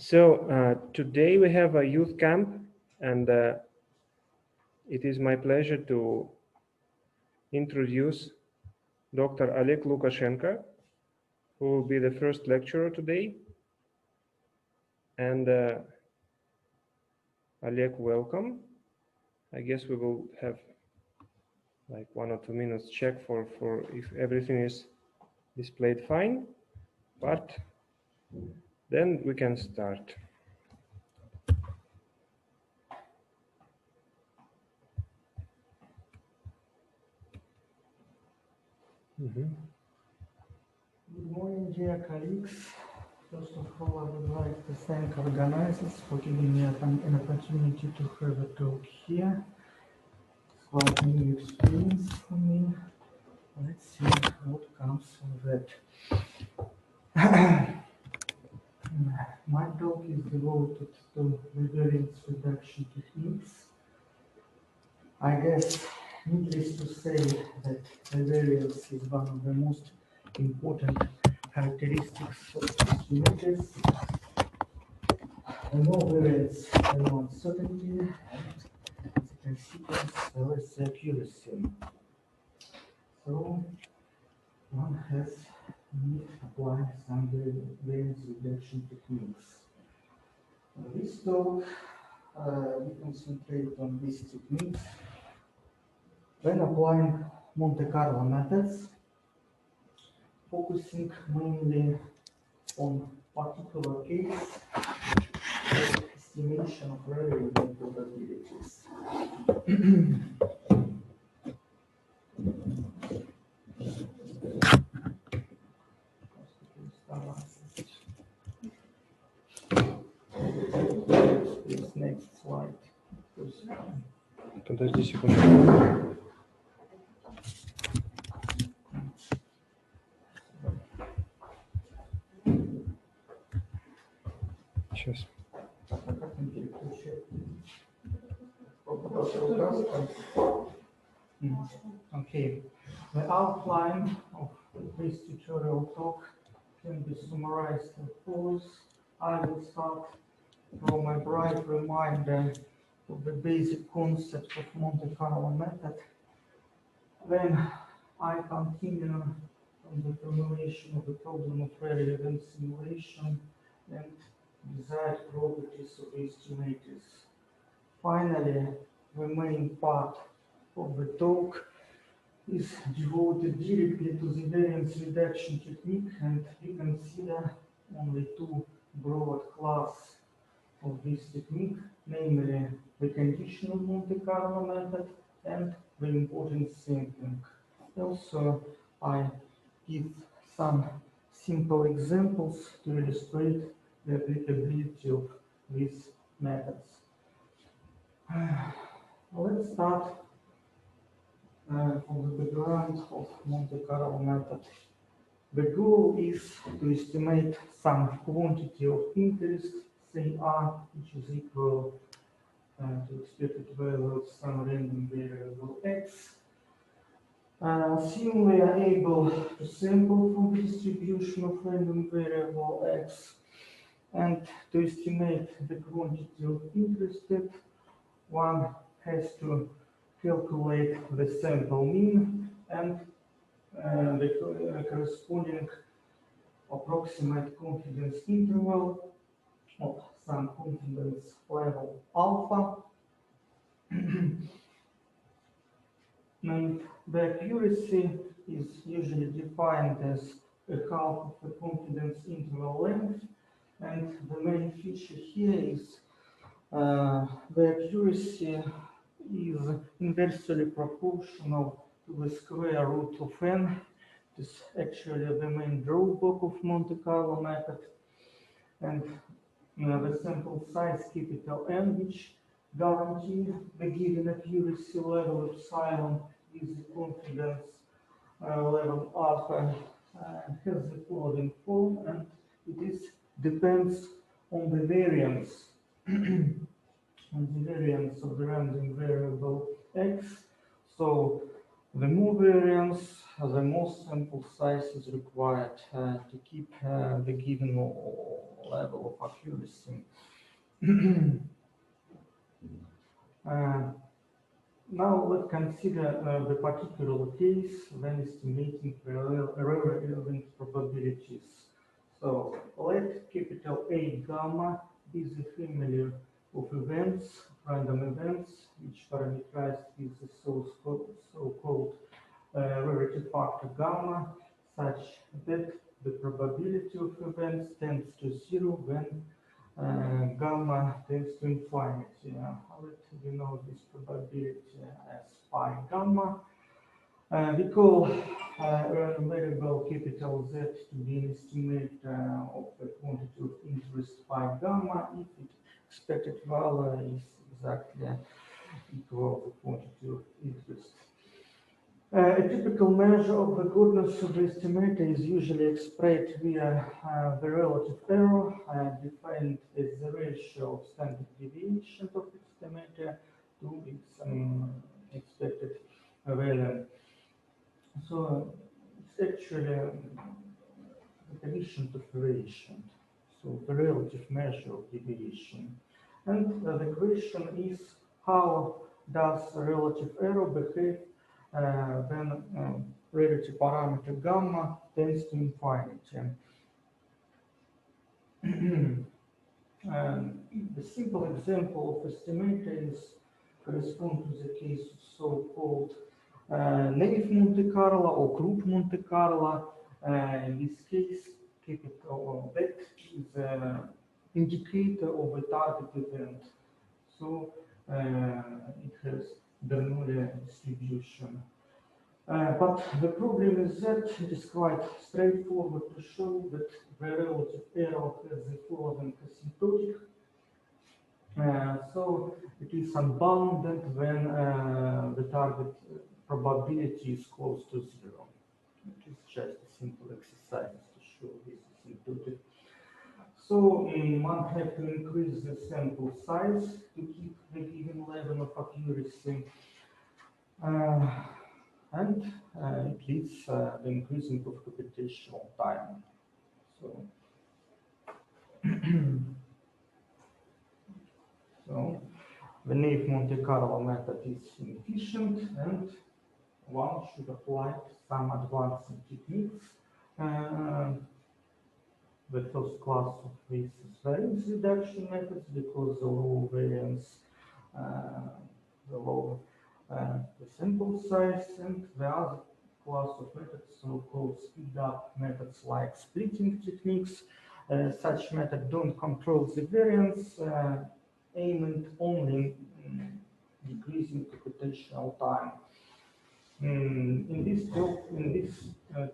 Today we have a youth camp, and it is my pleasure to introduce Dr. Oleg Lukashenko, who will be the first lecturer today. And Oleg, welcome. I guess we will have like 1 or 2 minutes check for if everything is displayed fine, but then we can start. Good morning, dear colleagues. First of all, I would like to thank organizers for giving me an opportunity to have a talk here. It's quite a new experience for me. Let's see what comes from that. My talk is devoted to variance reduction techniques. I guess, needless to say, that variance is one of the most important characteristics of estimators. No variance, no uncertainty, and as a consequence, less accuracy. So one has to apply some variance reduction techniques. This talk we concentrate on these techniques when applying Monte Carlo methods, focusing mainly on particular case of estimation of variable probabilities. Please, next slide. Подожди секунду. Сейчас. Okay, the outline of this tutorial talk can be summarized as follows. I will start from a brief reminder of the basic concept of Monte Carlo method. Then I continue on the formulation of the problem of rare event simulation and desired properties of estimators. Finally, the main part of the talk is devoted directly to the variance reduction technique, and we consider only two broad classes of this technique, namely the conditional Monte Carlo method and the importance sampling. Also, I give some simple examples to illustrate the applicability of these methods. Let's start from the background of Monte Carlo method. The goal is to estimate some quantity of interest, say R, which is equal to expected value of some random variable X. Assume we are able to sample from the distribution of random variable X, and to estimate the quantity of interested, one has to calculate the sample mean and the corresponding approximate confidence interval of some confidence level alpha. And the accuracy is usually defined as a half of the confidence interval length, and the main feature here is the accuracy is inversely proportional to the square root of n. It is actually the main drawback of Monte Carlo method, and the sample size capital N, which guarantee the given accuracy level epsilon is the confidence level alpha, has the following form, and it is depends on the variance on the variance of the random variable X. So The more variance, the more sample size is required to keep the given level of accuracy. Now let's consider the particular case when estimating the relevant probabilities. So let capital A gamma be the family of events, random events, which parameterized with the so-called rarity factor gamma, such that the probability of events tends to zero when gamma tends to infinity. We know this probability as phi gamma. We call a variable capital Z to be an estimate of the quantity of interest phi gamma if its expected value is exactly equal to the quantity of interest. A typical measure of the goodness of the estimator is usually expressed via the relative error, defined as the ratio of standard deviation of the estimator to its expected value. So it's actually the coefficient of variation, so the relative measure of deviation. And the question is, how does the relative error behave when rarity parameter gamma tends to infinity? The simple example of estimator is correspond to the case of so-called naive Monte Carlo or group Monte Carlo. In this case, capital bet is an indicator of a target event. So it has Bernoulli distribution. But the problem is that it is quite straightforward to show that the relative error has the following asymptotic. So it is unbounded when the target probability is close to zero. It is just a simple exercise to show this asymptotic. So one has to increase the sample size to keep the given level of accuracy. And it leads the increasing of computational time. So, so the naive Monte Carlo method is inefficient, and one should apply some advanced techniques. The first class of this is variance reduction methods, because the low variance, the lower the sample size, and the other class of methods, so-called speed-up methods like splitting techniques. Such methods don't control the variance, aimed only decreasing computational time. In this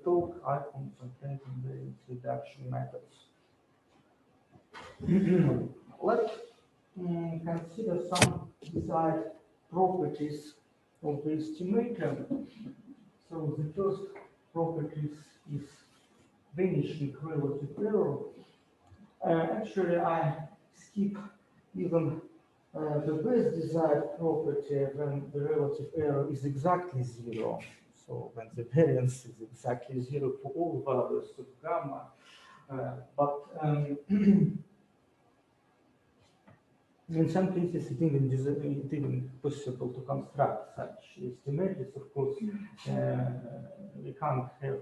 talk, I concentrate on variance reduction methods. Let's consider some desired properties of the estimator. So the first property is vanishing relative error. Actually, I skip even the best desired property when the relative error is exactly zero. So when the variance is exactly zero for all values of gamma. But in some cases, it even possible to construct such estimators. Of course, we can't have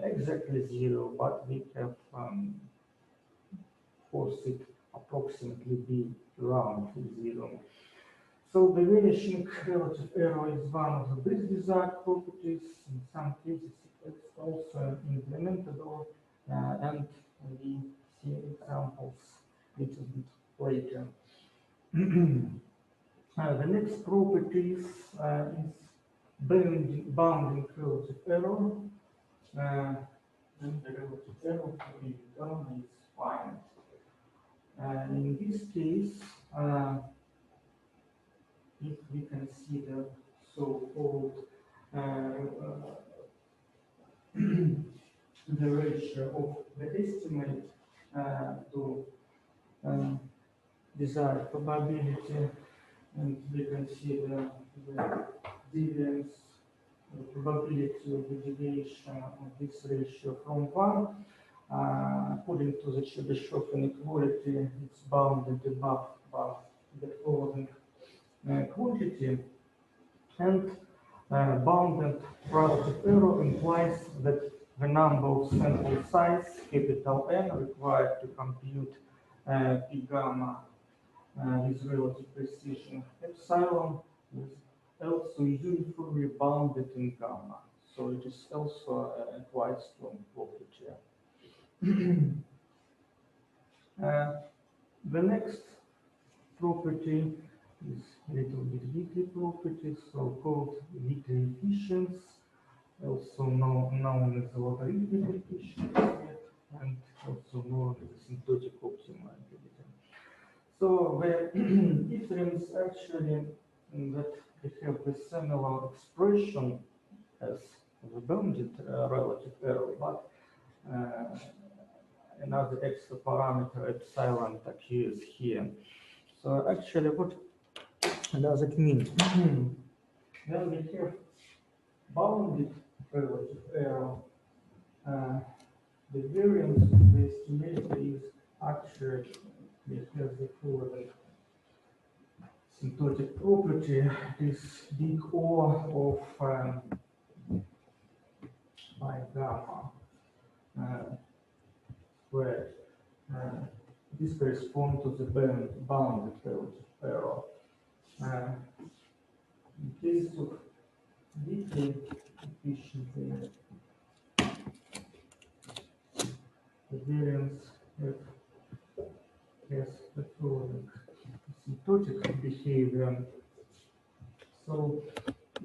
exactly zero, but we have force it approximately be around zero. So the vanishing relative error is one of the best desired properties. In some cases, it's also implementable, and we see examples a little bit later. The next property is bounding relative error. And the relative error to be gamma is finite. In this case, if we consider so-called the ratio of the estimate to desired probability, and we consider the deviance the probability of the deviation of this ratio from 1, according to the Chebyshev inequality, it's bounded above the following quantity, and bounded relative error implies that the number of sample size, capital N, required to compute P gamma with relative precision epsilon is also uniformly bounded in gamma. So it is also a quite strong property. The next property is a little bit weakly property, so-called weak coefficients, also known as logarithmic coefficients, and also known as asymptotic optimality. So the difference actually that they have the similar expression as the bounded relative error, but another extra parameter epsilon occurs here. So actually, what does it mean? When we have bounded relative error, the variance of the estimator is actually has the following asymptotic property. This big O of pi gamma squared. This corresponds to the bounded relative error. In case of weakly efficiency, the variance has the following asymptotic behavior. So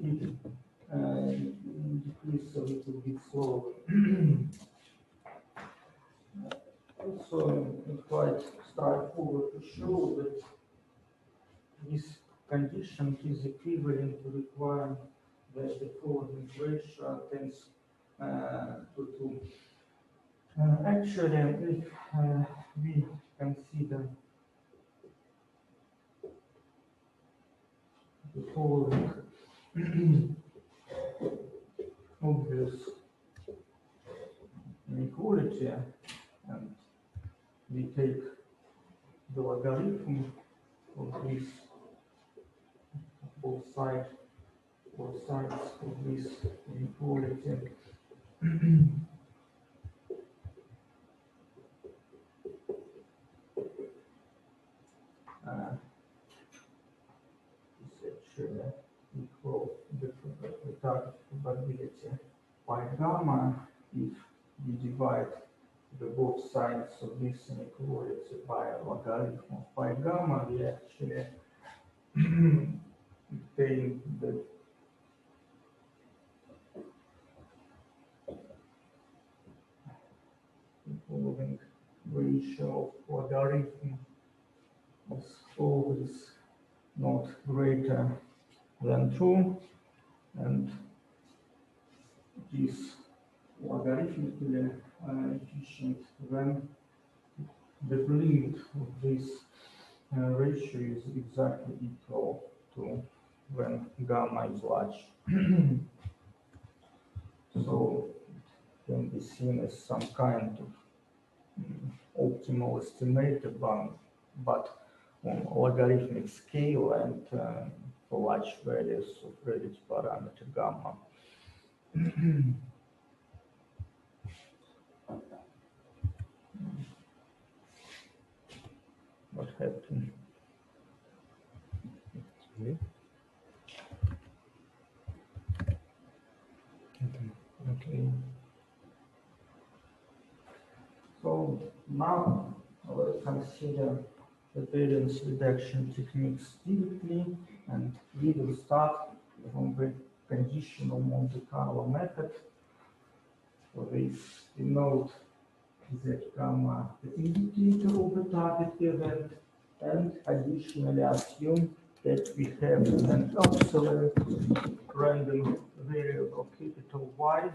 it decreases a little bit slowly. Also, it's quite straightforward to show that this condition is equivalent to requiring that the following ratio tends to 2. Actually, if we consider the following obvious inequality, and we take the logarithm of this both sides of this inequality. Is actually equal the target probability pi gamma if we divide the both sides of this inequality by a logarithm of pi gamma. We actually obtain the following ratio of logarithm is always not greater than 2, and it is logarithmically efficient when the limit of this ratio is exactly equal to when gamma is large. So it can be seen as some kind of optimal estimator, but on logarithmic scale and for large values of relative parameter gamma. What happened? Okay. So now let's consider the variance reduction techniques directly, and we will start from the conditional Monte Carlo method. For this, we note that gamma the indicator of the target event, and additionally assume that we have an absolute random variable capital Y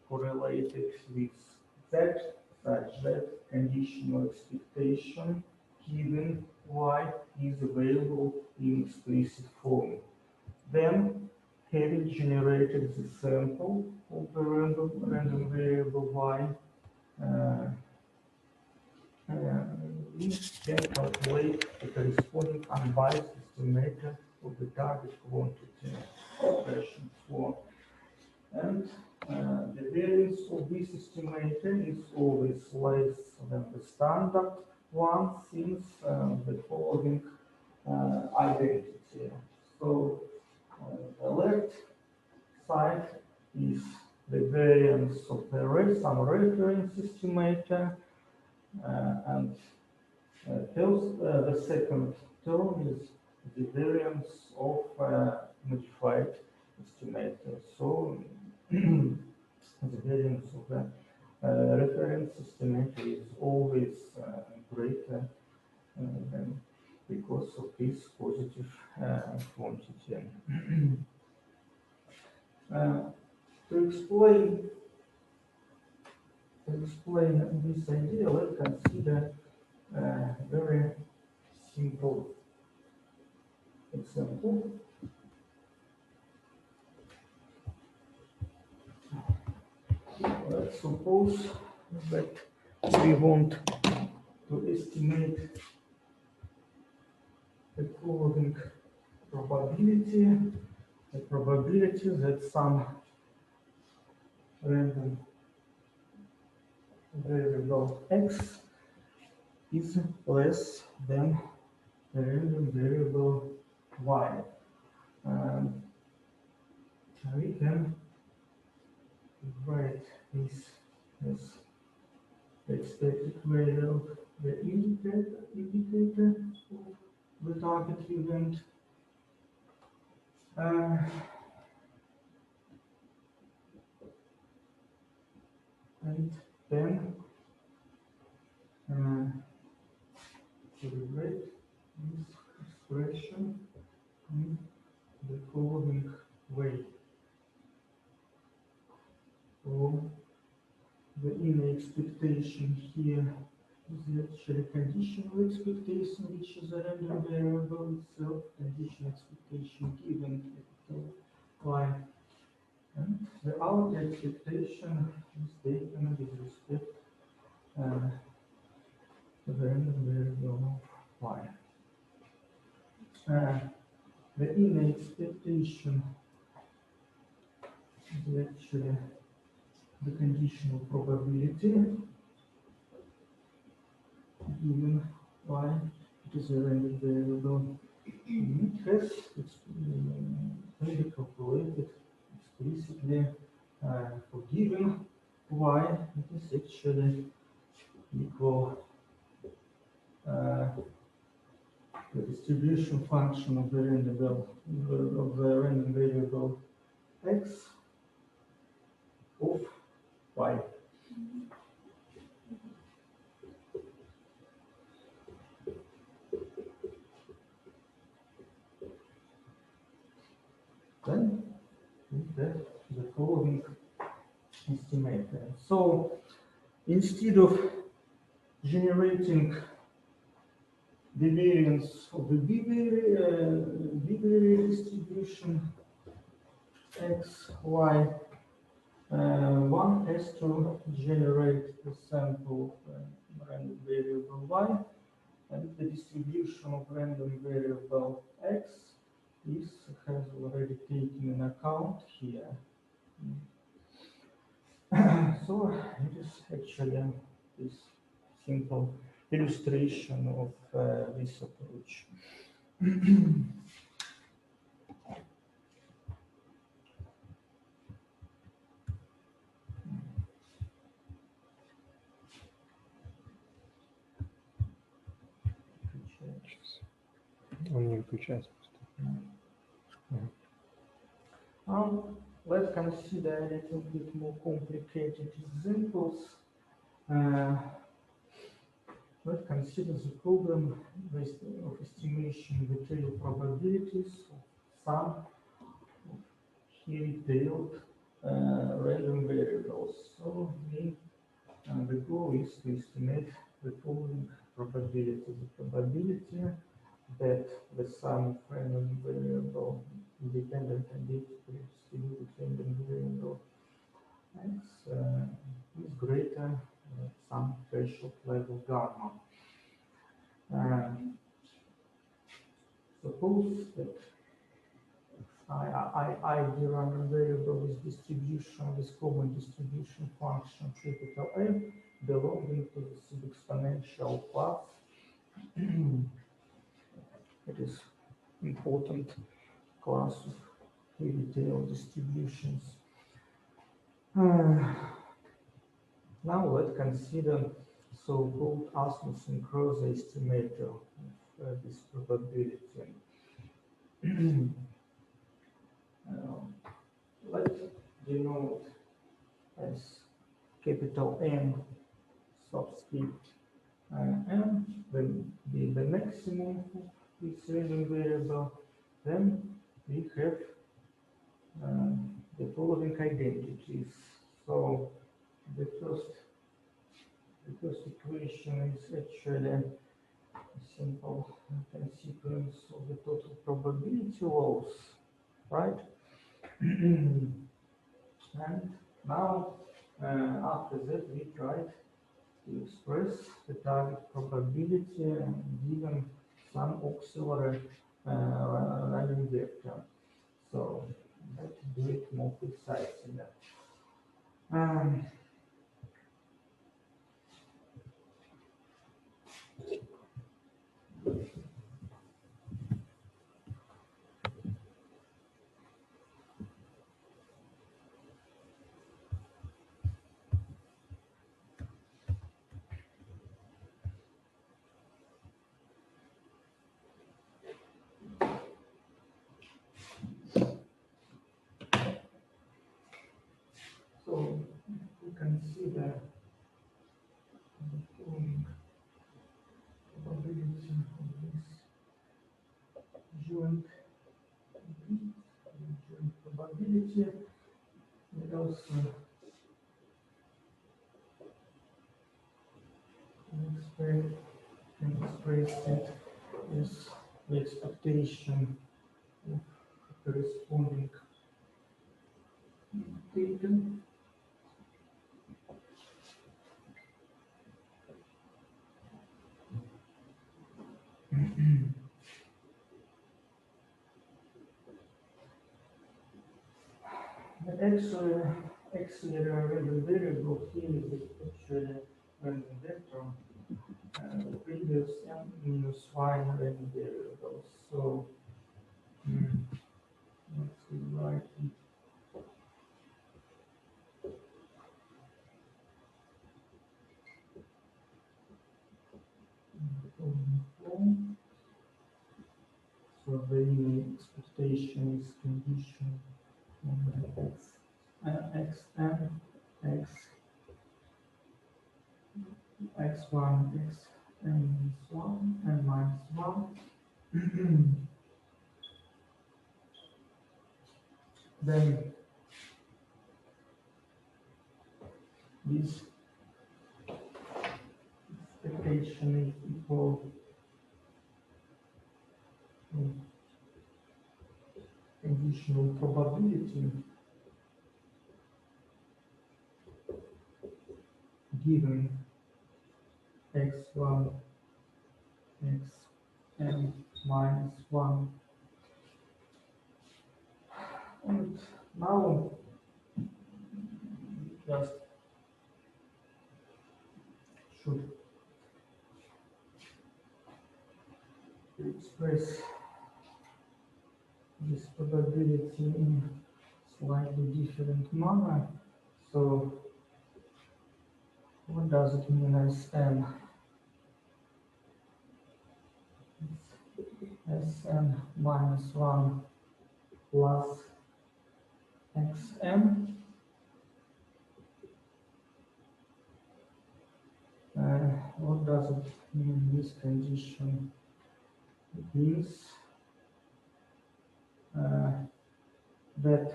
correlated with Z, such that conditional expectation given Y is available in explicit form. Then having generated the sample of the random variable y, uh, we can calculate the corresponding unbiased estimator of the target quantity expression for. And the variance of this estimator is always less than the standard one, since the following identity. So the left side is the variance of some reference estimator, and the second term is the variance of modified estimator. So the variance of the reference estimator is always greater than, because of this positive quantity. To explain this idea, let's consider a very simple example. Let's suppose that we want to estimate the following probability, the probability that some random variable x is less than the random variable y. We can write this as the expected value of the indicator of the target event. And then to rewrite this expression in the following way. So the inner expectation here is actually conditional expectation, which is a random variable itself, conditional expectation given capital Y. And the outer expectation is taken with respect to the random variable of Y. The inner expectation is actually the conditional probability given Y. It is a random variable. It has been calculated explicitly for given Y. It is actually equal the distribution function of the random variable x of Y. Then we have the following estimator. So instead of generating the variance of the bivariate distribution x, y, one has to generate the sample of random variable y, and the distribution of random variable x has already taken in account here. So it is actually this simple illustration of this approach. Он не выключается просто. Let's consider a little bit more complicated examples. Let's consider the problem of estimation the tail probabilities of some here-tailed random variables. So the goal is to estimate the following probability. The probability that the sum of random variable independent and distributed random variable x is greater than some threshold level gamma. Suppose that I the random variable is distribution, this common distribution function capital F belonging to the sub-exponential class. It is important class of fairy tale distributions. Now let's consider so-called Asmussen cross estimator of this probability. Let's denote as capital M subscript M will be the maximum of this random variable. Then we have the following identities. So the first equation is actually a simple consequence of the total probability laws, right? And now, after that, we try to express the target probability given some auxiliary random vector. So let's do it more precisely. So we consider the following probability of this joint probability. We also can express it as the expectation of corresponding taken. Actually, the random variable here is actually random vector, the previous m minus y random variables. So let's rewrite it. So the expectation is condition xn, x1, xn minus 1, and minus 1. Then this expectation is equal to conditional probability given x1, xn minus 1. And now just should express this probability in slightly different manner. So what does it mean as n? It's Sn minus 1 plus xn. What does it mean this condition? It means that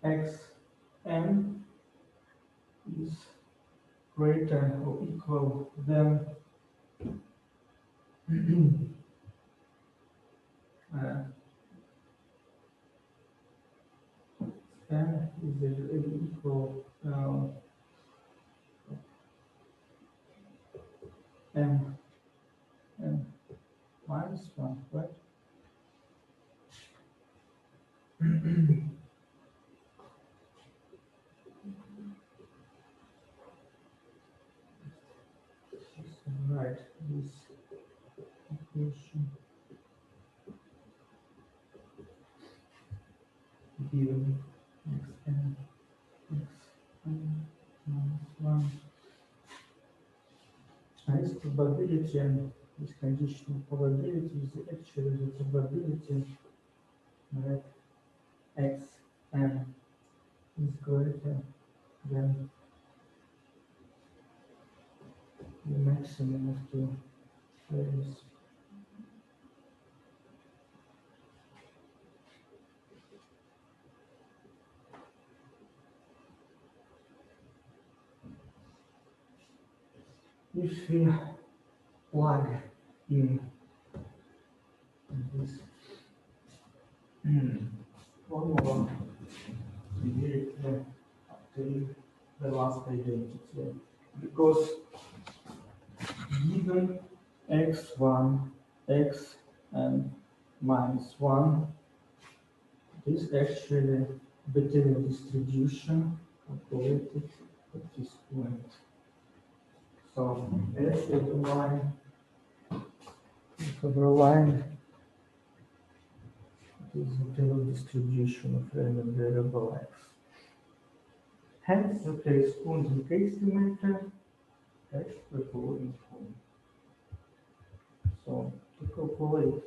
xn is greater or equal than N is equal n minus 1, right? Right, this equation given xn minus 1. And this probability and this conditional probability is actually the probability that xn is greater than the maximum of the values. If we plug in this formula, we directly obtain the last identity, because given x1, x and minus 1, this actually better distribution calculated at this point. So S is the line, cover line is the total distribution of random variable x. Hence, the corresponding estimator has the following form. So to calculate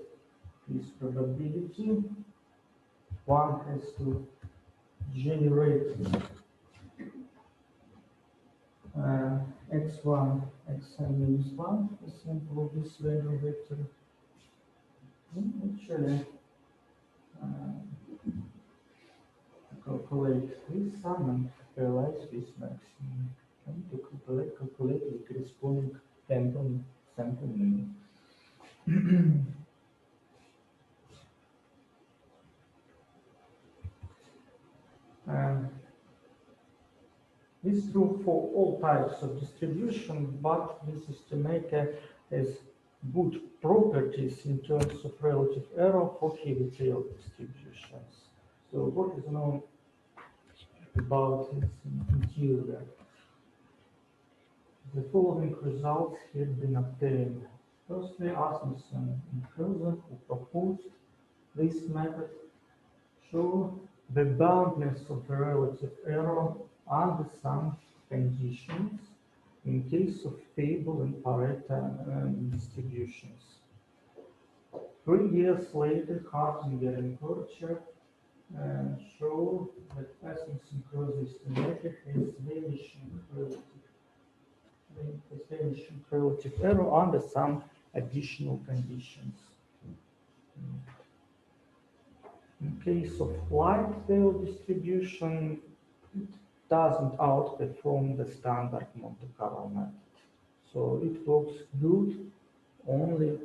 this probability, one has to generate x1, xn minus 1, the sample of this value vector. Actually, calculate this sum and realize this maximum. And to calculate the corresponding sample mean. This is true for all types of distribution, but this estimator has good properties in terms of relative error for heavy tail distributions. So what is known about its interior? The following results have been obtained. Firstly, Asmussen and Kruse, who proposed this method, show the boundness of the relative error under some conditions in case of Fable and Pareto distributions. 3 years later, Hartinger and Kircher show that Asmussen-Kruse estimator has vanishing relative error under some additional conditions. In case of light tail distribution, it doesn't outperform the standard Monte Carlo method. So it works good only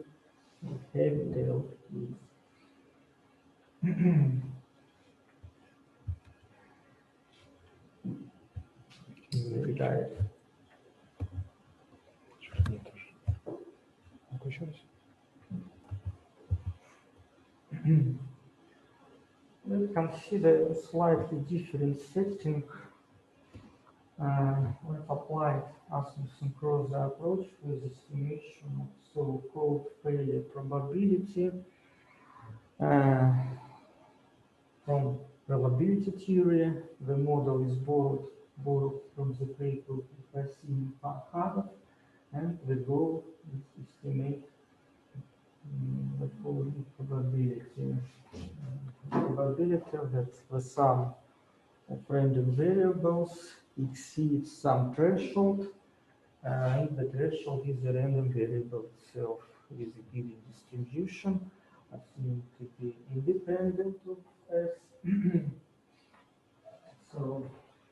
with heavy tail keys. Let's consider a slightly different setting. Let's apply Asmussen-Kruse approach with estimation of so-called failure probability from probability theory. The model is borrowed from the paper of Vasim Farhadov, and the goal is to estimate the following probability. Probability that the sum of random variables exceeds some threshold, and the threshold is the random variable itself with a given distribution, assumed to be independent of S. So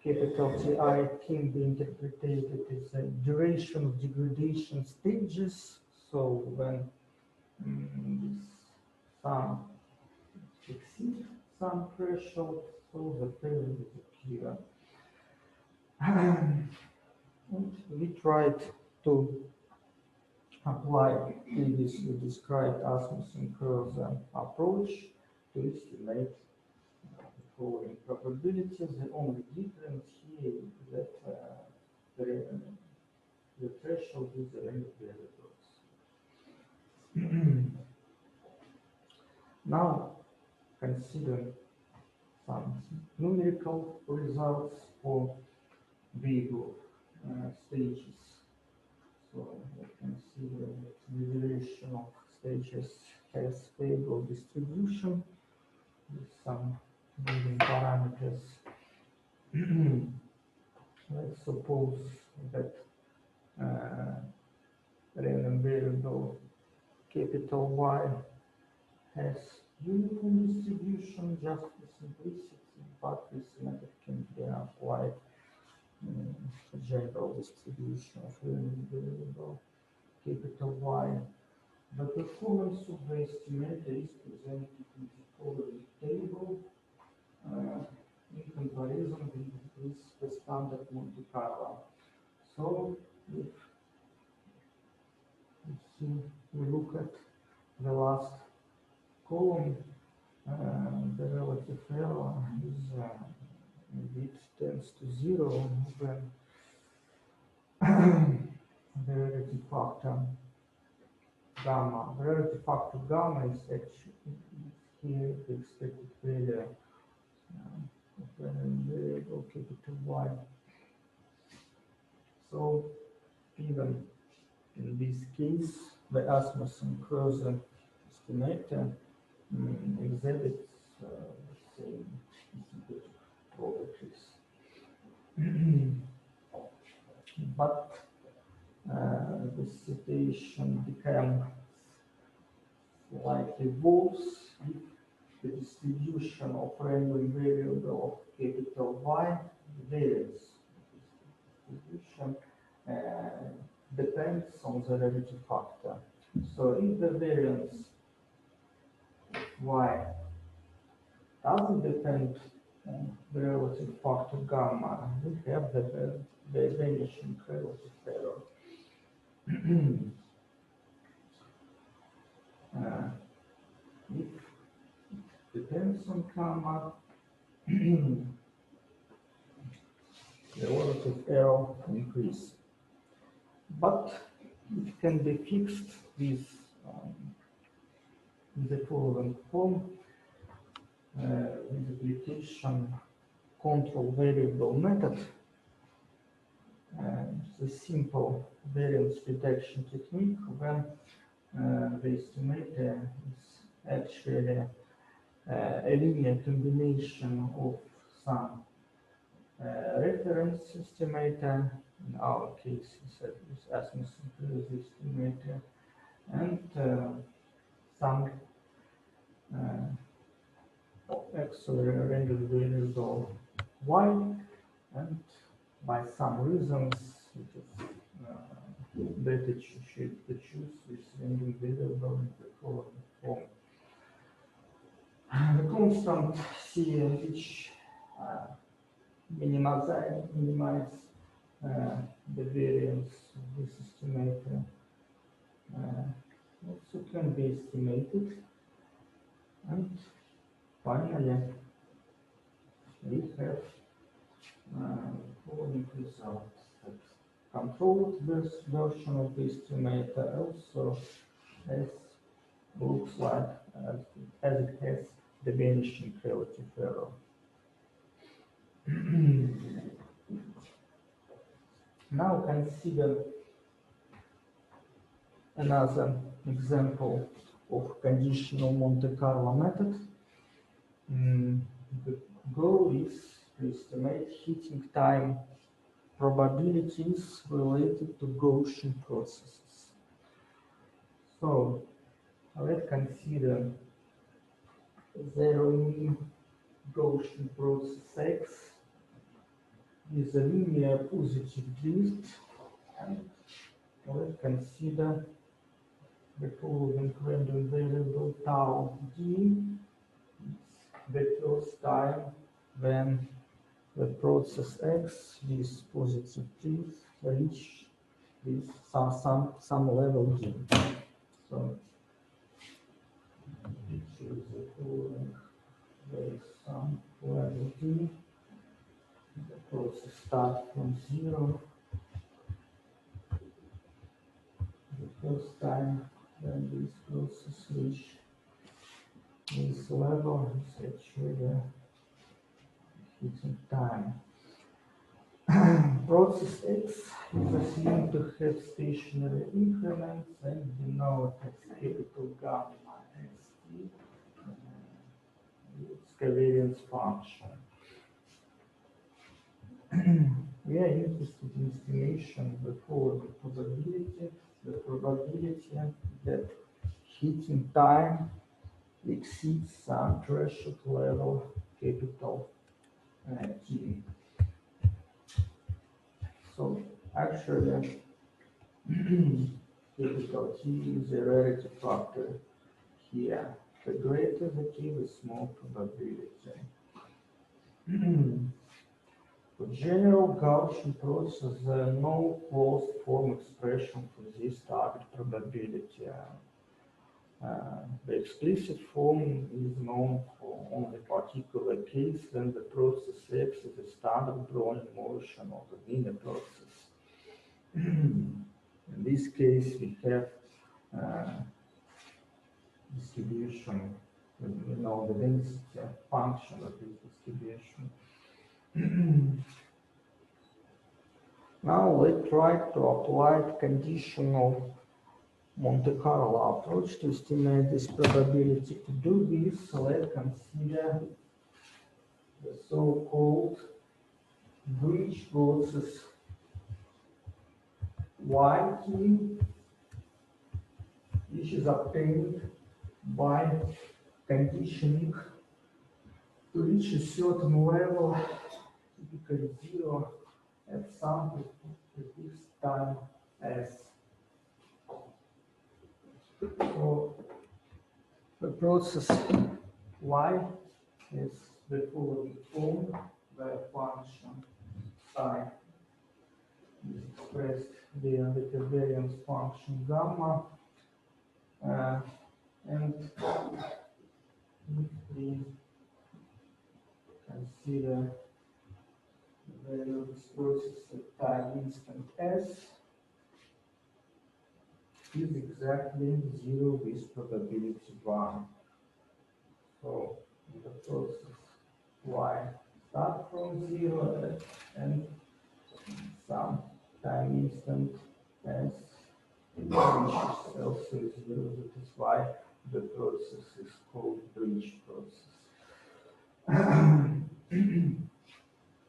capital Ti can be interpreted as a duration of degradation stages. So when this some exceed some threshold, so the tail disappear. And we tried to apply previously described Asmussen-Krause approach to estimate the following probabilities. The only difference here is that the threshold is the range of variables. Now consider some numerical results for variable stages. So we consider that the duration of stages has variable distribution with some given parameters. Let's suppose that random variable capital Y has uniform distribution just for simplicity, but this method can be applied general distribution of random variable capital Y. The performance of the estimator is presented in the following table in comparison with the standard Monte Carlo. So if we look at the last column, the relative error is it tends to 0, then the relative factor gamma. The relative factor gamma is actually here the expected value of the variable capital Y. So even in this case, the Asmussen-Krause estimator exhibits the same properties. But the situation becomes slightly worse if the distribution of random variable of capital Y varies. Distribution depends on the relative factor. So if the variance Y doesn't depend on the relative factor gamma, we have the vanishing relative error. If it depends on gamma, the relative error increase. But it can be fixed with the following form with application control variable method. The simple variance reduction technique when the estimator is actually a linear combination of some reference estimator, in our case is Asmussen-Krause estimator, and some auxiliary random variable Y, and by some reasons it is better to choose this random variable in the following form. The constant C which minimize the variance of this estimator also can be estimated, and finally we have following results that controlled this version of the estimator also looks like as it has the vanishing relative error. Now consider another example of conditional Monte Carlo method. The goal is to estimate heating time probabilities related to Gaussian processes. So let's consider zero Gaussian process X is a linear positive drift, and let's consider the following random variable tau d. It's the first time when the process x with positive t reach with some level d. So we choose the following, there is some level d. The process starts from 0. The first time when this process reach this level is actually the heating time. Process x is assumed to have stationary increments and denoted as capital gamma st, its covariance function. We are interested in estimation before the probability that heating time exceeds some threshold level capital T. So actually, capital T is a rarity factor here. The greater the T, the small probability. For general Gaussian process, there are no closed form expression for this target probability. The explicit form is known for only particular case when the process X is a standard Brownian motion of the linear process. In this case, we have distribution, we know the density function of this distribution. Now let's try to apply conditional Monte Carlo approach to estimate this probability. To do this, let's consider the so-called bridge process yt, which is obtained by conditioning to reach a certain level, typically 0, at some fixed time s. So the process y is the following form, the function psi is expressed via the covariance function gamma, and if we consider the value of this process at time instant s, is exactly 0 with probability 1. So the process y start from 0 and some time instant s reaches also 0. That is why the process is called bridge process.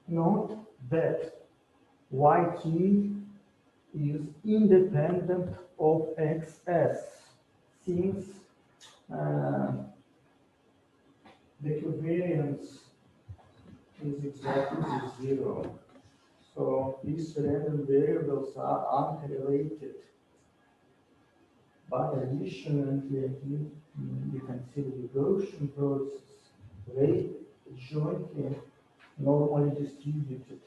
Note that yt is independent of xs, since the covariance is exactly 0. So these random variables are uncorrelated. But additionally, if we consider the Gaussian process, they jointly normally distributed.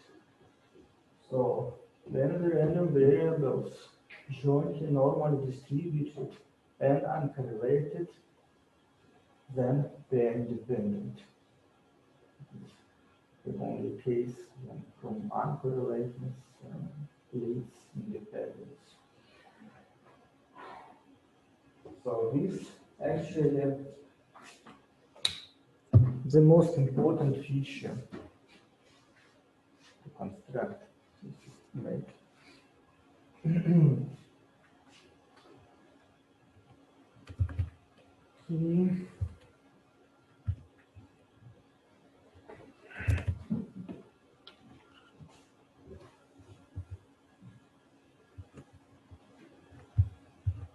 So when the random variables jointly normally distributed and uncorrelated, then they are independent. The only case when from uncorrelatedness leads independence. So this actually the most important feature to construct this estimate.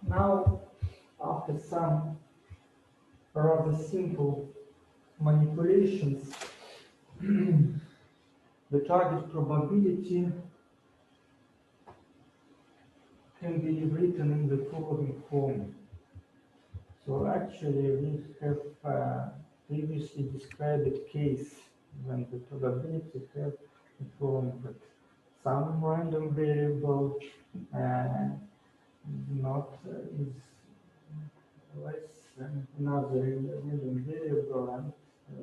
Now, after some rather simple manipulations, the target probability can be written in the following form. actually we have previously described a case when the probability have informed that some random variable not is less than another random variable, and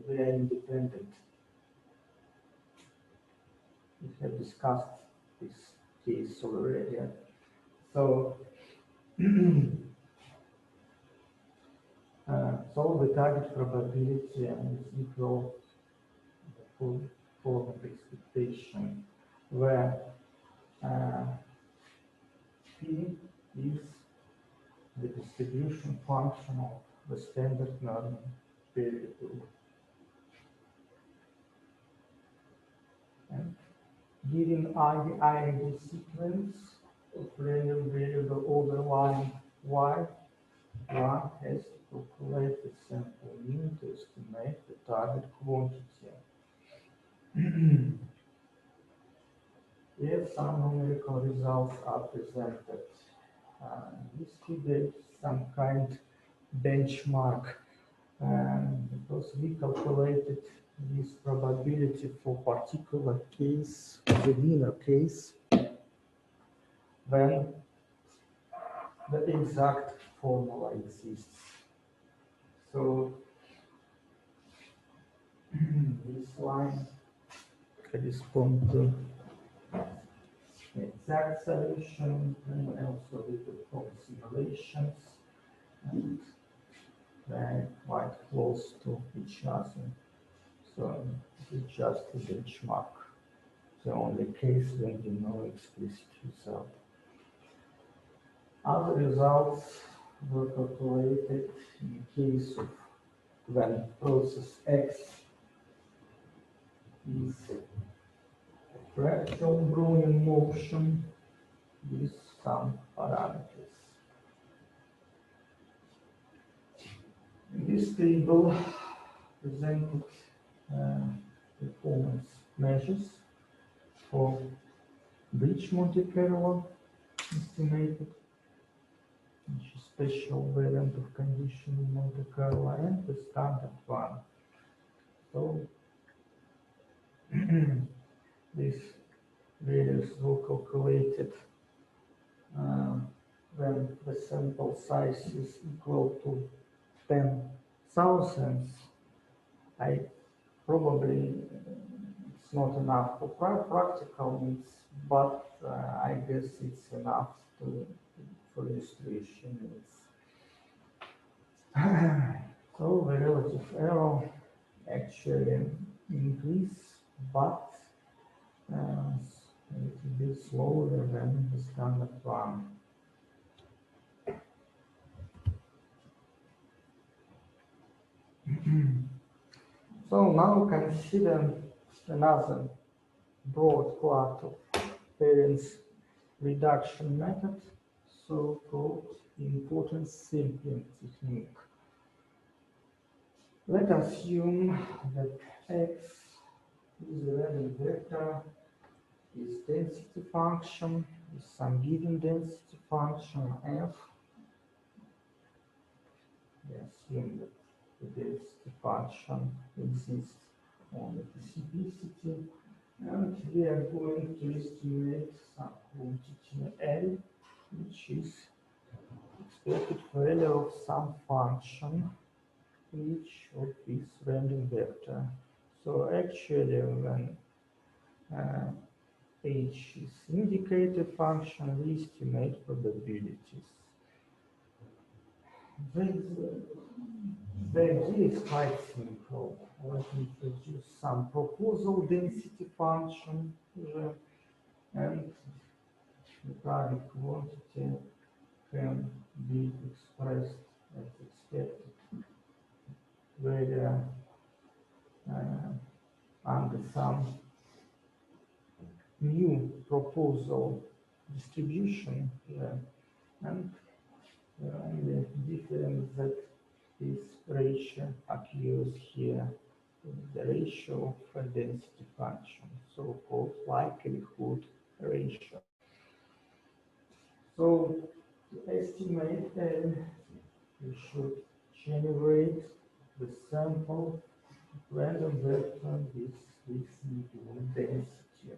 they are independent. We have discussed this case already. So, so the target probability is equal to the form of expectation, where P is the distribution function of the standard norm variable. And given IID sequence of random variable over line y, one has to calculate the sample mean to estimate the target quantity. If some numerical results are presented, this figure is some kind of benchmark, because we calculated this probability for particular case, the winner case, when the exact formula exists. So this line corresponds to the exact solution, and also we perform simulations, and they're quite close to each other. So it's just a benchmark. The only case when you know explicit result. Other results were calculated in case of when process X is a fractal Brownian motion with some parameters. In this table presented performance measures for bridge Monte Carlo estimated, which is special variant of conditional Monte Carlo, and the standard one. So these values were calculated when the sample size is equal to 10,000. I probably it's not enough for practical needs, but I guess it's enough for illustration needs. So the relative error actually increase, but a little bit slower than the standard one. So now consider another broad part of variance reduction method, so-called importance sampling technique. Let us assume that X is a random vector, is density function, is some given density function f. We assume that the density function exists on the specificity, and we are going to estimate some quantity L, which is expected value of some function each of this random vector. So actually when H is indicator function, we estimate probabilities. The idea is quite simple. Let me introduce some proposal density function here, and the target quantity can be expressed as expected value under some new proposal distribution here, and the only difference that this ratio occurs here is the ratio of a density function, so-called likelihood ratio. So to estimate L, we should generate the sample random vector with this given density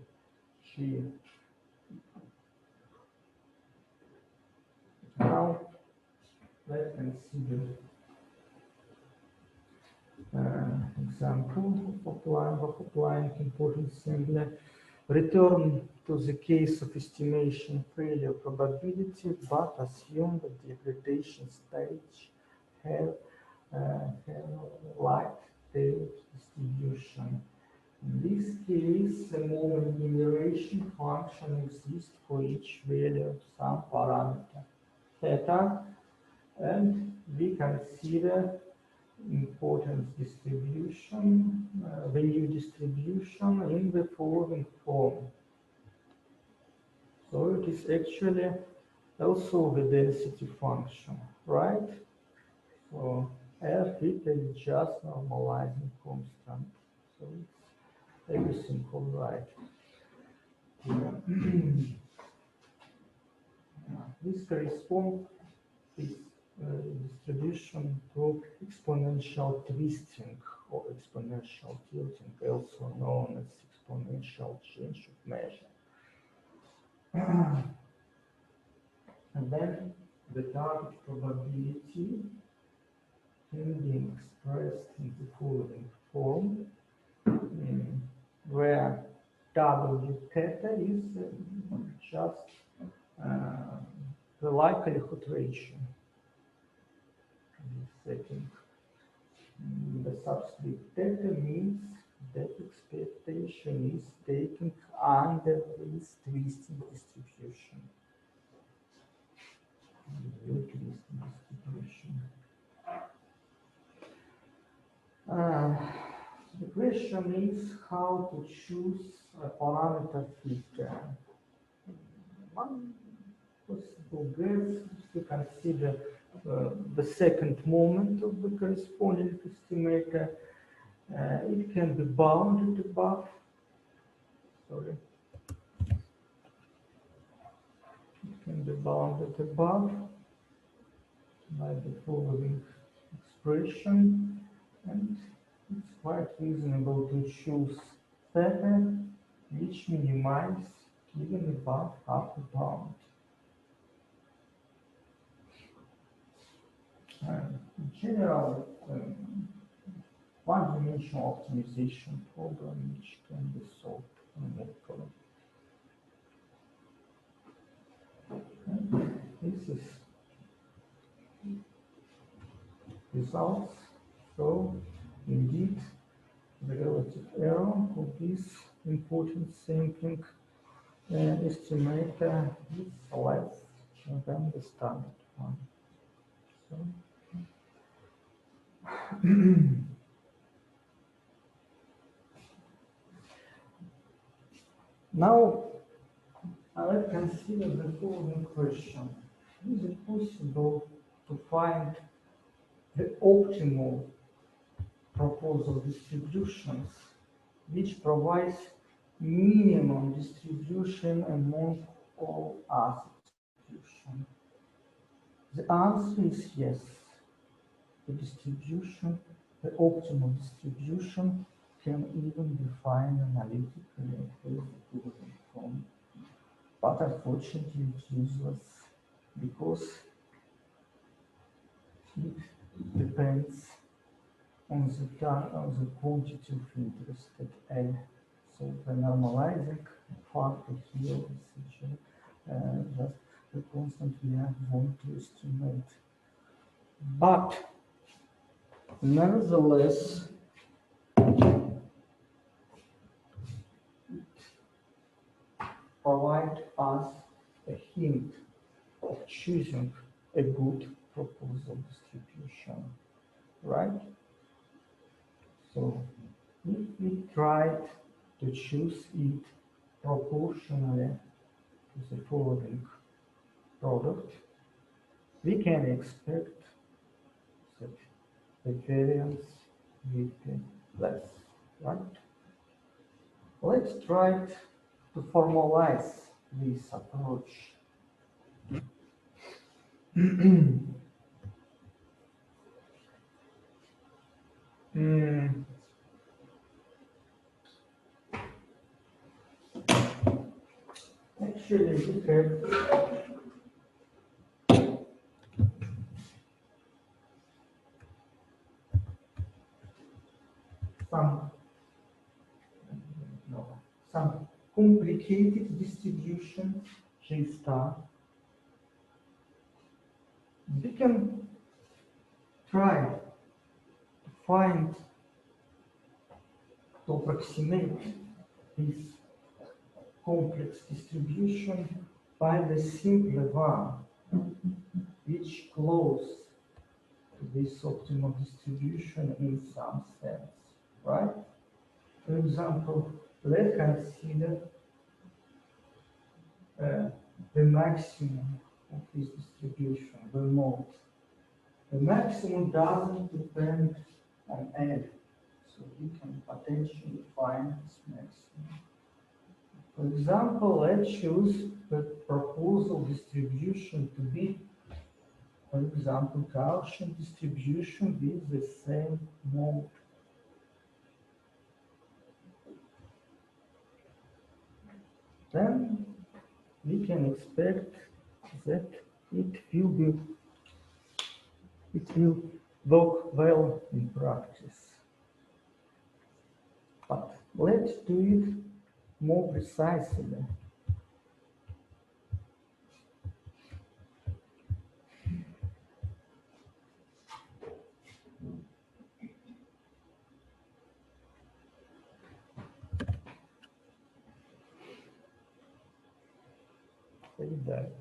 G. Now let's consider example of applying importance assembly. Return to the case of estimation failure probability, but assume that the accreditation stage have light-tailed distribution. In this case, a moment generation function exists for each value of some parameter theta, and we consider importance distribution, value distribution in the following form. So it is actually also the density function, right? So F is just normalizing constant. So it's everything all right. This corresponds this distribution to exponential twisting or exponential tilting, also known as exponential change of measure. And then the target probability can be expressed in the following form, where W theta is just the likelihood ratio. Setting. The subscript theta means that expectation is taken under this twisting distribution. The question is how to choose a parameter theta. One possible guess is to consider the second moment of the corresponding estimator. It can be bounded above. Sorry. It can be bounded above by the following expression, and it's quite reasonable to choose theta, which minimizes given above upper bound. In general, one-dimensional optimization problem which can be solved numerically. This is results. So indeed, the relative error of this important sampling estimator is less than the standard one. So, now, let's consider the following question. Is it possible to find the optimal proposal distributions which provides minimum distribution among all other distributions? The answer is yes. The distribution, the optimal distribution, can even be defined analytically and has the following form. But unfortunately, it's useless because it depends on the quantity of interest at A. So the normalizing factor here is just the constant we want to estimate. But nevertheless, it provides us a hint of choosing a good proposal distribution, right? So if we tried to choose it proportionally to the following product, we can expect that the variance will be less, right? Let's try to formalize this approach. Actually, we have some complicated distribution G star. We can try to find, to approximate this complex distribution by the simpler one, which close to this optimal distribution in some sense, right? For example, let's consider the maximum of this distribution, the mode. The maximum doesn't depend on anything, so we can potentially find this maximum. For example, let's choose the proposal distribution to be, for example, Gaussian distribution with the same mode. Then we can expect that it will work well in practice. But let's do it more precisely. Like that.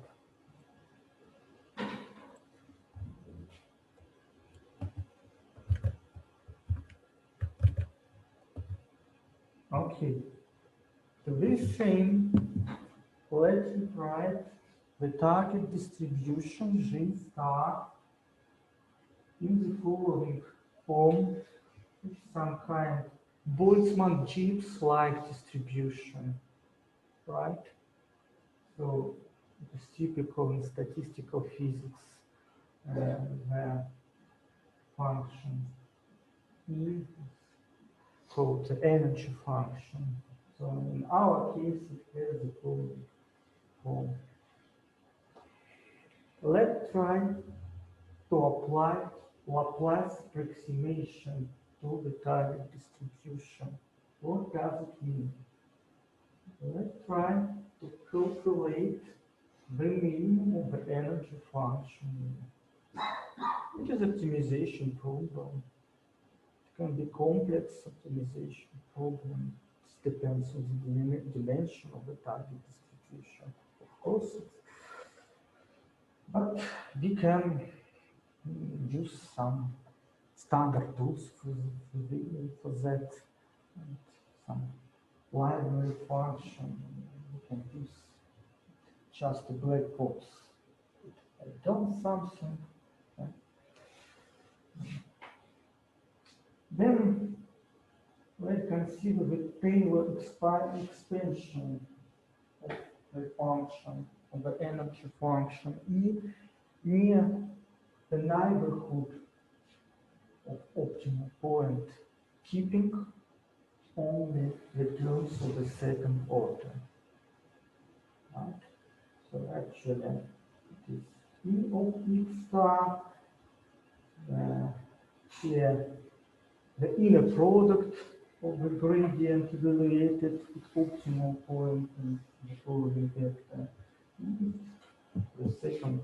Okay. To this same, let's write the target distribution G star in the following form, some kind Boltzmann-Gibbs-like distribution, right? So it's typical in statistical physics, where function E is called the energy function. So in our case, it has the following form. Let's try to apply Laplace approximation to the target distribution. What does it mean? Let's try to calculate the minimum of the energy function. It is optimization problem. It can be complex optimization problem. It depends on the dimension of the target distribution, of course. But we can use some standard tools for that, and some library function. We can use just a black box. I've done something. Then let's consider the Taylor expansion of the function, of the energy function E near the neighborhood of optimal point, keeping only the terms of the second order. Right? So actually, it is E of X star. Here, the inner product of the gradient evaluated at optimal point in the following vector. The second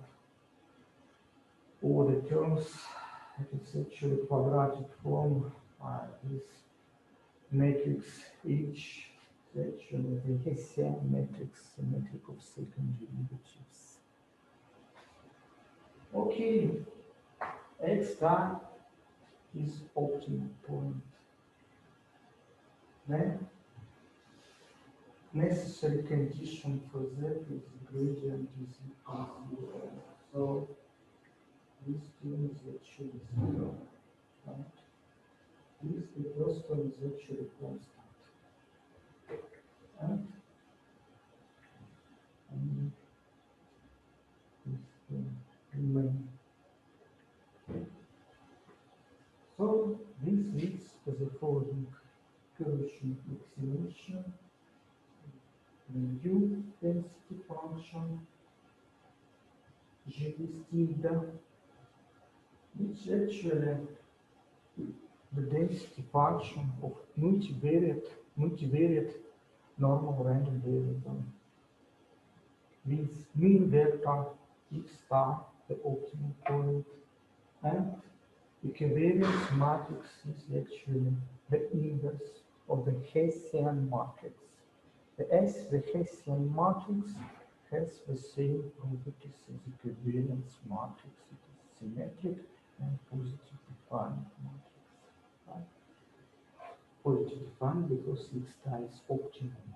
order terms, it's actually quadratic form. This matrix H is actually the Hessian matrix, the metric of second derivatives. Okay, X star is optimal point. Then necessary condition for that is the gradient is equal to 0. So this term is actually 0. Right? This the first one is actually constant. And this will remain. So this leads following Gaussian approximation, the U density function, G is theta, which actually the density function of multivariate normal random variable with mean vector x star, the optimal point, and equivariance matrix is actually the inverse of the Hessian matrix. The Hessian matrix has the same properties as equivariance matrix. It is symmetric and positively defined matrix. Right? Positively defined because x star is optimal.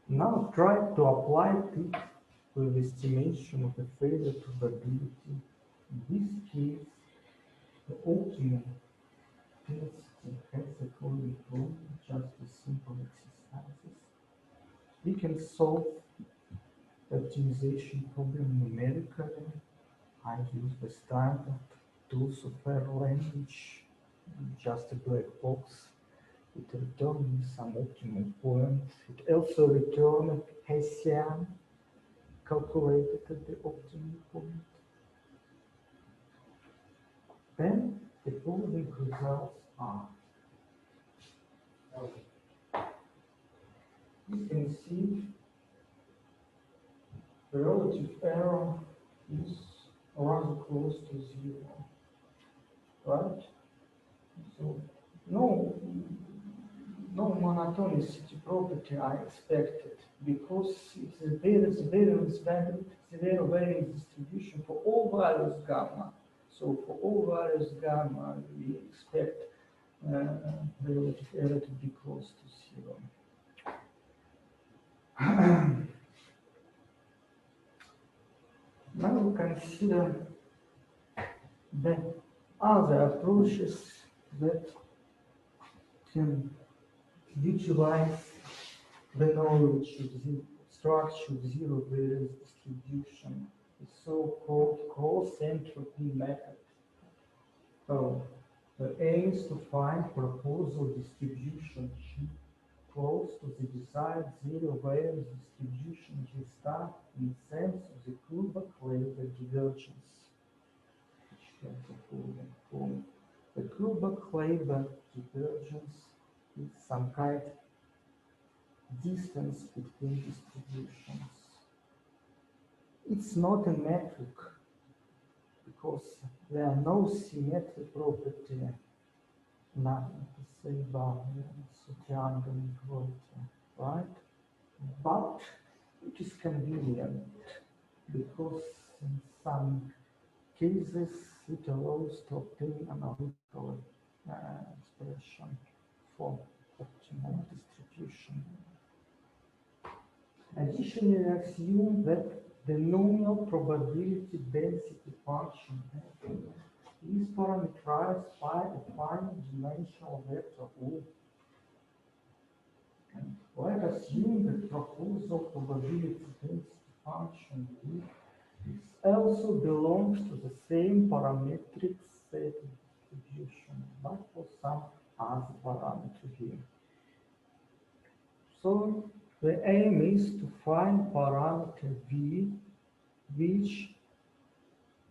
Now try to apply it with estimation of the failure probability. In this case, the optimal density has the following problem, just a simple exercises. We can solve the optimization problem numerically. I use the standard tools of error language, just a black box. It returns some optimal point. It also returns Hessian calculated at the optimal point. Then the following results are. You can see the relative error is rather close to 0, right? So no monotonicity property I expected because it's a variance value, zero-variance distribution for all values gamma. So for all values gamma, we expect relative error to be close to 0. Now we consider the other approaches that can utilize the knowledge of the structure of zero-variance distribution, the so-called cross-entropy method. So the aim is to find proposal distribution G close to the desired zero-variance distribution G star in sense of the Kullback-Leibler divergence, which has the following form. The Kullback-Leibler divergence is some kind of distance between distributions. It's not a metric because there are no symmetry property, nothing to say about so triangle equality, right? But it is convenient because in some cases it allows to obtain analytical expression for optimal distribution. Additionally, assume that the nominal probability density function is parameterized by a finite dimensional vector U. And let us assume that proposal probability density function U is also belongs to the same parametric set distribution, but for some other parameter here. So the aim is to find parameter V which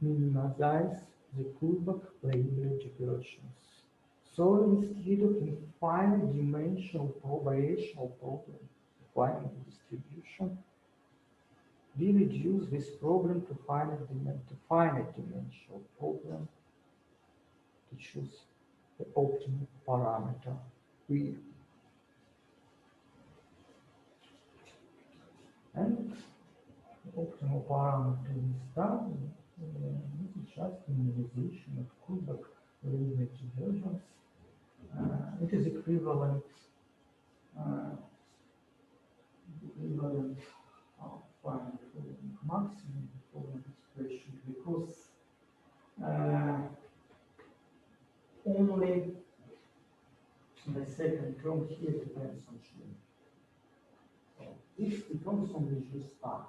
minimizes the Kullback-Leibler divergence. So instead of infinite dimensional operational problem finding the distribution, we reduce this problem to finite dimensional problem to choose the optimal parameter V. And the optimal parameter is done. This is just minimization of Kullback-Leibler divergence. It is equivalent find the maximum following expression because only the second term here depends on G. So this depends on the G star,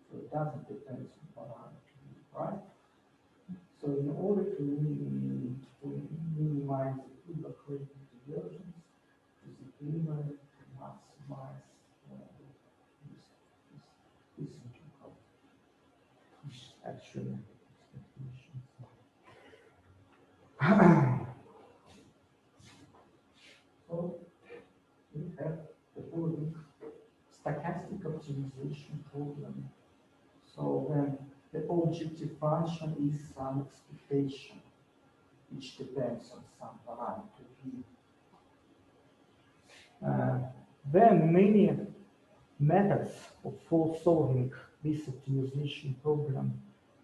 so it doesn't depend on parameter, right? So in order to minimize the Kullback-Leibler divergence to the primer, to maximize this integral, which actually expectations. So we have the following stochastic optimization problem. So when the objective function is some expectation, which depends on some parameter v. There are many methods for solving this optimization problem.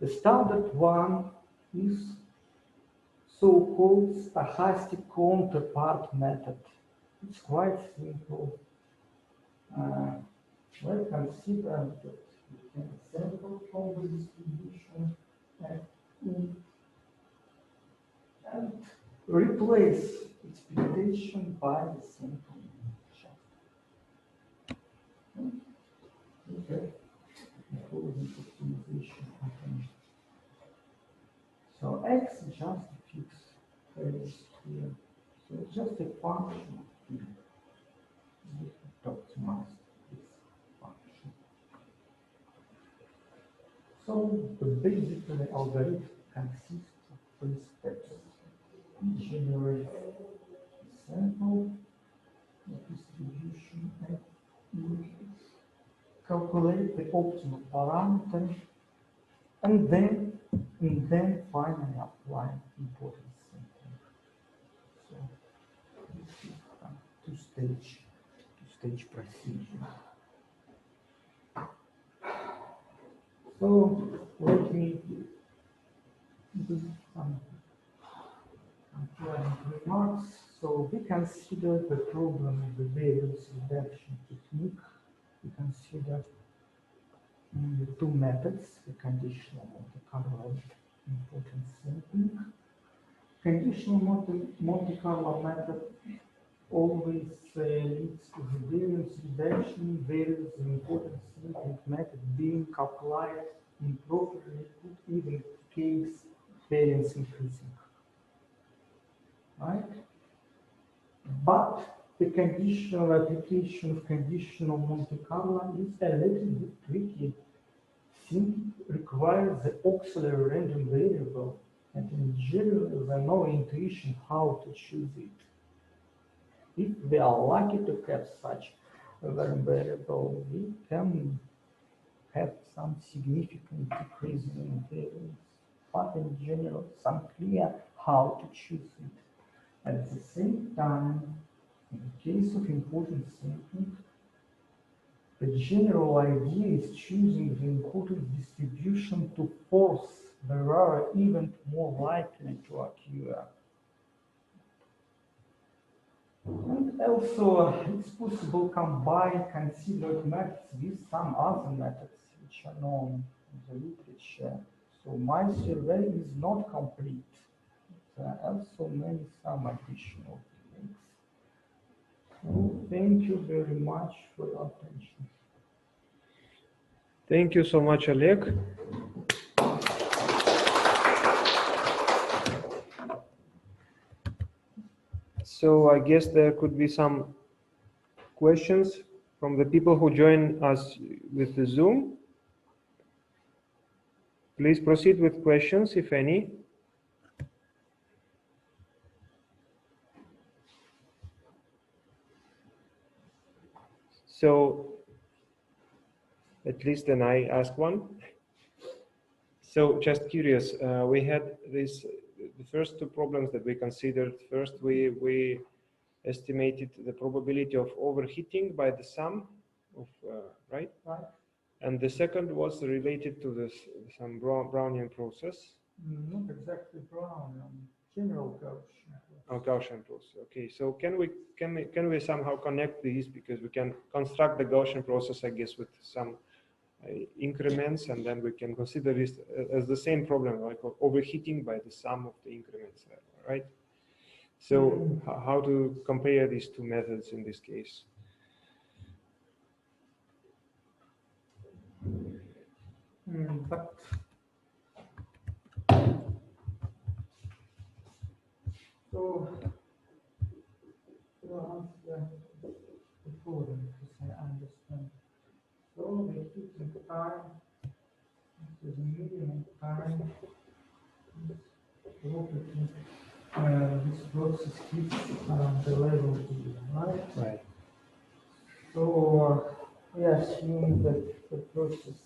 The standard one is so-called stochastic counterpart method. It's quite simple. Let's consider that we can sample from the distribution and replace expectation by the sample. Okay. So x is just a fixed values here. So it's just a function of p. We optimize this function. So the basically algorithm consists of 3 steps. We generate a sample, the distribution, and we calculate the optimal parameter, and then finally apply importance sampling. So this is a two-stage procedure. So let me do some concluding remarks. So we consider the problem of the variance reduction technique. We consider the 2 methods, the conditional Monte Carlo and importance sampling. Conditional Monte Carlo method always leads to the variance reduction, whereas the importance sampling method being applied improperly could even case variance increasing. Right? But the conditional application of conditional Monte Carlo is a little bit tricky. Since it requires the auxiliary random variable, and in general there is no intuition how to choose it. If we are lucky to have such a variable, we can have some significant decrease in variance, but in general it's unclear how to choose it. At the same time, in the case of importance sampling, the general idea is choosing the importance distribution to force the rare event more likely to occur. And also, it's possible to combine considered methods with some other methods which are known in the literature. So my survey is not complete. There are also some additional things. So thank you very much for your attention. Thank you so much, Oleg. So I guess there could be some questions from the people who join us with the Zoom. Please proceed with questions, if any. So at least then I ask one. So just curious, we had the first 2 problems that we considered. First, we estimated the probability of overheating by the sum of, right? Right. And the second was related to some Brownian process. Not exactly Brownian, general Gaussian. Oh, Gaussian process. Okay, so can we somehow connect these, because we can construct the Gaussian process, I guess, with some increments, and then we can consider this as the same problem, like overheating by the sum of the increments, right? So how to compare these 2 methods in this case? But So, to answer the following, because I understand. So, the heating time, this is a minimum time. This process heats the level D, right? Right. So, we assume that the process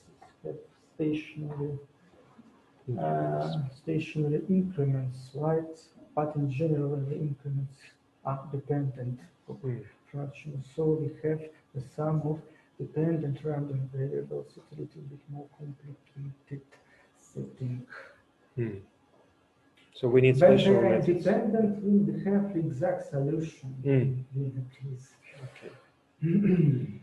has stationary increments, right? But in general, the increments are dependent of fraction. So we have the sum of dependent random variables. It's a little bit more complicated setting. So we need When special they are methods. independent, we have the exact solution. Okay.